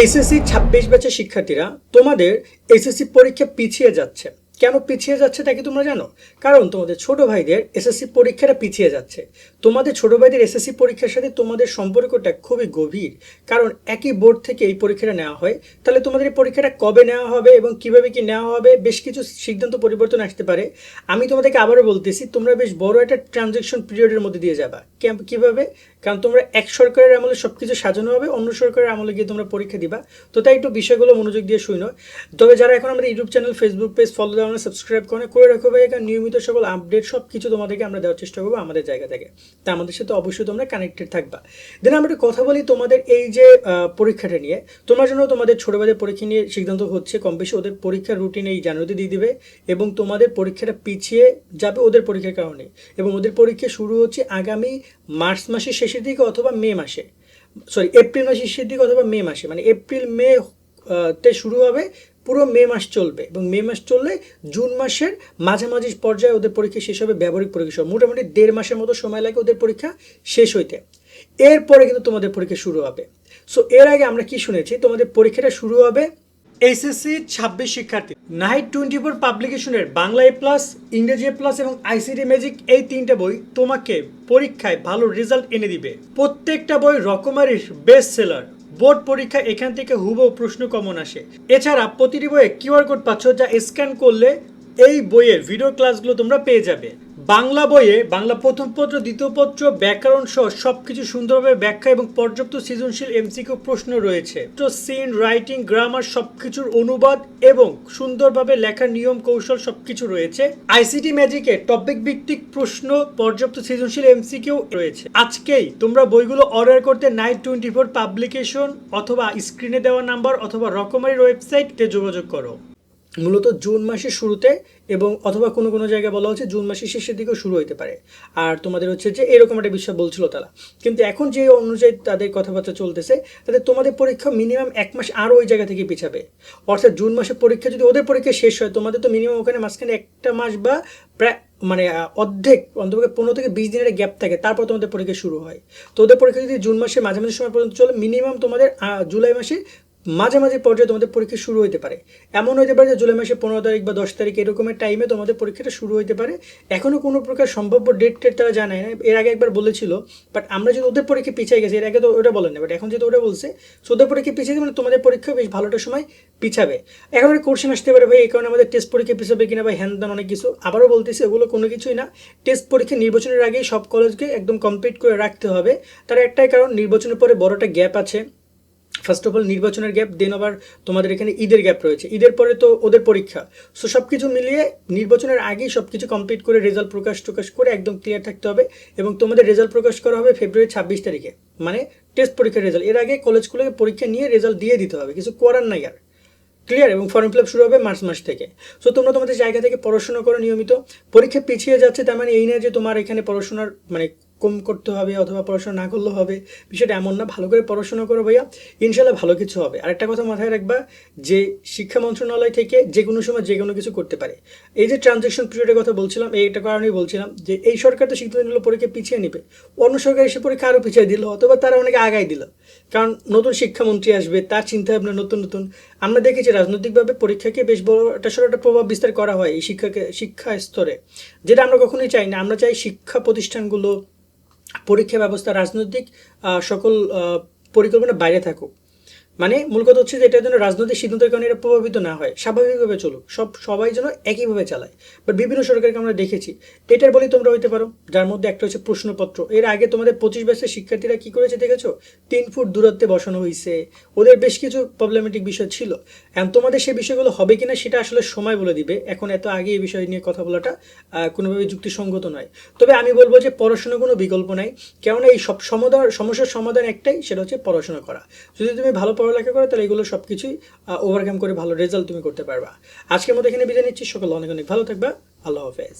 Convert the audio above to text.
SSC ২৬ ব্যাচের শিক্ষার্থীরা তোমাদের এসএসসি পরীক্ষা পিছিয়ে যাচ্ছে। কেন পিছিয়ে যাচ্ছে তা কি তোমরা জানো? কারণ তোমাদের ছোট ভাইদের এসএসসি পরীক্ষাটা পিছিয়ে যাচ্ছে। তোমাদের ছোট ভাইদের এসএসসি পরীক্ষার সাথে তোমাদের সম্পর্কটা খুবই গভীর, কারণ একই বোর্ড থেকে এই পরীক্ষাটা নেওয়া হয়। তাহলে তোমাদের এই পরীক্ষাটা কবে নেওয়া হবে এবং কিভাবে কি নেওয়া হবে, বেশ কিছু সিদ্ধান্ত পরিবর্তন আসতে পারে। আমি তোমাদেরকে আবারও বলতেছি, তোমরা বেশ বড় একটা ট্রানজ্যাকশন পিরিয়ডের মধ্যে দিয়ে যাবা। কিভাবে? কারণ তোমরা এক সরকারের আমলে সব কিছু সাজানো হবে, অন্য সরকারের আমলে গিয়ে তোমরা পরীক্ষা দিবা। তো তাই একটু বিষয়গুলো মনোযোগ দিয়ে শুনো। তবে যারা এখন আমাদের YouTube channel, Facebook page follow দেওয়া, সাবস্ক্রাইব করে রাখো ভাই, কারণ নিয়মিত সকল আপডেট সব কিছু তোমাদেরকে আমরা দেওয়ার চেষ্টা করবো আমাদের জায়গা থেকে। তা আমাদের সাথে অবশ্যই তোমরা কানেক্টেড থাকবা। দেন আমরা একটু কথা বলি তোমাদের এই যে পরীক্ষাটা নিয়ে। তোমরা জন্য তোমাদের ছোট ভাইদের পরীক্ষা নিয়ে সিদ্ধান্ত হচ্ছে কম বেশি ওদের পরীক্ষার রুটিন এই জানুয়ারিতে দিয়ে দিবে এবং তোমাদের পরীক্ষাটা পিছিয়ে যাবে ওদের পরীক্ষার কারণে। এবং ওদের পরীক্ষা শুরু হচ্ছে আগামী মার্চ মাসের শেষের দিকে অথবা মে মাসে, এপ্রিল মাসের শেষের দিকে অথবা মে মাসে, মানে এপ্রিল মে তে শুরু হবে, পুরো মে মাস চলবে এবং মে মাস চললে জুন মাসের মাঝামাঝি পর্যায়ে ওদের পরীক্ষা শেষ হবে। ব্যবহারিক পরীক্ষা সব মোটামুটি ১.৫ মাসের মতো সময় লাগে ওদের পরীক্ষা শেষ হইতে। এরপরে কিন্তু তোমাদের পরীক্ষা শুরু হবে। সো এর আগে আমরা কি শুনেছি, তোমাদের পরীক্ষাটা শুরু হবে এসএসসি ২৬ শিক্ষার্থী নাইট 24 পাবলিকেশনের বাংলা এ প্লাস, ইংরেজি এ প্লাস এবং আইসিটি ম্যাজিক, এই তিনটা বই তোমাকে পরীক্ষায় ভালো রেজাল্ট এনে দিবে। প্রত্যেকটা বই রকমারি বেস্ট সেলার। বোর্ড পরীক্ষা এখান থেকে হুবহু প্রশ্ন কমন আসে। এছাড়া প্রতিটি বইয়ে কিউআর কোড পাচ্ছ, যা স্ক্যান করলে এই বইয়ের ভিডিও ক্লাসগুলো তোমরা পেয়ে যাবে। বাংলা বইয়ে বাংলা প্রথম পত্র, দ্বিতীয় পত্র, ব্যাকরণ সহ সবকিছু সুন্দরভাবে ব্যাখ্যা এবং পর্যাপ্ত সৃজনশীল এমসিকিউ প্রশ্ন রয়েছে। তো সিন, রাইটিং, গ্রামার সবকিছুর অনুবাদ এবং সুন্দরভাবে লেখার নিয়ম কৌশল সবকিছু রয়েছে। আইসিটি ম্যাজিকে টপিক ভিত্তিক প্রশ্ন, পর্যাপ্ত সৃজনশীল এমসিকিউ রয়েছে। আজকেই তোমরা বইগুলো অর্ডার করতে নাইট 24 পাবলিকেশন অথবা স্ক্রিনে দেওয়া নাম্বার অথবা রকমারির ওয়েবসাইটে যোগাযোগ করো। মূলত জুন মাসের শুরুতে এবং অথবা কোনো কোনো জায়গায় বলা হচ্ছে জুন মাসের শেষের দিকেও শুরু হতে পারে। আর তোমাদের হচ্ছে যে এরকম একটা বিষয় বলছিল তারা, কিন্তু এখন যে অনুযায়ী তাদের কথাবার্তা চলতেছে, তাদের তোমাদের পরীক্ষা মিনিমাম ১ মাস আরও ওই জায়গা থেকে পিছাবে। অর্থাৎ জুন মাসের পরীক্ষা যদি ওদের পরীক্ষা শেষ হয়, তোমাদের তো মিনিমাম ওখানে মাঝখানে ১ মাস বা প্রায় মানে অর্ধেক, অন্তত ১৫ থেকে ২০ দিনের গ্যাপ থাকে, তারপর তোমাদের পরীক্ষা শুরু হয়। তো ওদের পরীক্ষা যদি জুন মাসের মাঝামাঝি সময় পর্যন্ত চলে, মিনিমাম তোমাদের জুলাই মাসে মাঝামাঝি পর্যায়ে তোমাদের পরীক্ষা শুরু হতে পারে। এমন হতে পারে যে জুলাই মাসের ১৫ তারিখ বা ১০ তারিখ এরকমের টাইমে তোমাদের পরীক্ষাটা শুরু হতে পারে। এখনও কোনো প্রকার সম্ভাব্য ডেট তারা জানায় না। এর আগে একবার বলেছিল, বাট আমরা যদি ওদের পরীক্ষা পিছিয়ে গেছি, এর আগে তো ওটা বলেন না, বাট এখন যেহেতু ওটা বলছে, সো ওদের পরীক্ষা পিছিয়ে মানে তোমাদের পরীক্ষা বেশ ভালোটা সময় পিছাবে। এখন একটা কোশ্চেন আসতে পারে, ভাই এই কারণে আমাদের টেস্ট পরীক্ষা পিছাবে কিনা, ভাই হ্যান দান অনেক কিছু। আবারও বলতেছি, ওগুলো কোনো কিছুই না। টেস্ট পরীক্ষা নির্বাচনের আগেই সব কলেজকে একদম কমপ্লিট করে রাখতে হবে। তার একটাই কারণ, নির্বাচনের পরে বড়টা গ্যাপ আছে। ফার্স্ট অফ অল নির্বাচনের গ্যাপ, দেন আবার তোমাদের এখানে ঈদের গ্যাপ রয়েছে, ঈদের পরে তো ওদের পরীক্ষা। সো সব কিছু মিলিয়ে নির্বাচনের আগেই সব কিছু কমপ্লিট করে রেজাল্ট প্রকাশ করে একদম ক্লিয়ার থাকতে হবে। এবং তোমাদের রেজাল্ট প্রকাশ করা হবে ফেব্রুয়ারি ২৬ তারিখে, মানে টেস্ট পরীক্ষার রেজাল্ট। এর আগে কলেজগুলোকে পরীক্ষা নিয়ে রেজাল্ট দিয়ে দিতে হবে, কিছু করার নাই আর। ক্লিয়ার? এবং ফর্ম ফিল আপ শুরু হবে মার্চ মাস থেকে। সো তোমরা তোমাদের জায়গা থেকে পড়াশোনা করো নিয়মিত। পরীক্ষা পিছিয়ে যাচ্ছে তার মানে এই না যে তোমার এখানে পড়াশোনার মানে কম করতে হবে অথবা পড়াশোনা না করলেও হবে, বিষয়টা এমন না। ভালো করে পড়াশোনা করো ভাইয়া, ইনশাল্লাহ ভালো কিছু হবে। আরেকটা কথা মাথায় রাখবা, যে শিক্ষা মন্ত্রণালয় থেকে যে কোনো সময় যে কোনো কিছু করতে পারে। এই যে ট্রানজ্যাকশন পিরিয়ডের কথা বলছিলাম, এইটা কারণেই বলছিলাম যে এই সরকার তো সিদ্ধান্ত নিল পরীক্ষা পিছিয়ে নেবে, অন্য সরকার এসে পরীক্ষা আরও পিছিয়ে দিল অথবা তারা অনেকে আগাই দিল। কারণ নতুন শিক্ষামন্ত্রী আসবে, তার চিন্তাভাবনা নতুন নতুন। আমরা দেখেছি রাজনৈতিকভাবে পরীক্ষাকে বেশ বড় একটা প্রভাব বিস্তার করা হয় এই শিক্ষা স্তরে, যেটা আমরা কখনোই চাই না। আমরা চাই শিক্ষা প্রতিষ্ঠানগুলো, পরীক্ষা ব্যবস্থা রাজনৈতিক সকল পরিকল্পনার বাইরে থাকুক। মানে মূল কথা হচ্ছে যে এটার জন্য রাজনৈতিক সিদ্ধান্তের কারণে এটা প্রভাবিত না হয়, স্বাভাবিকভাবে চলুক, সবাই যেন একইভাবে চালায়। বাট বিভিন্ন সরকারকে আমরা দেখেছি, এটার বলেই তোমরা হইতে পারো। যার মধ্যে একটা হচ্ছে প্রশ্নপত্র। এর আগে তোমাদের ২৫ ব্যাচের শিক্ষার্থীরা কী করেছে দেখেছো? ৩ ফুট দূরত্বে বসানো হয়েছে। ওদের বেশ কিছু প্রবলেমেটিক বিষয় ছিল। এখন তোমাদের সেই বিষয়গুলো হবে কিনা সেটা আসলে সময় বলে দিবে। এখন এত আগে এই বিষয় নিয়ে কথা বলাটা কোনোভাবে যুক্তিসঙ্গত নয়। তবে আমি বলবো যে পড়াশোনার কোনো বিকল্প নাই, কেননা এই সব সমস্যার সমাধান একটাই, সেটা হচ্ছে পড়াশোনা করা। যদি তুমি ভালো পড়ালেখা করো তাহলে এগুলো সব কিছুই ওভারকাম করে ভালো রেজাল্ট তুমি করতে পারবা। আজকের মতো এখানে বিদায় নিচ্ছি। সকল অনেক অনেক ভালো থাকবা। আল্লাহ হাফেজ।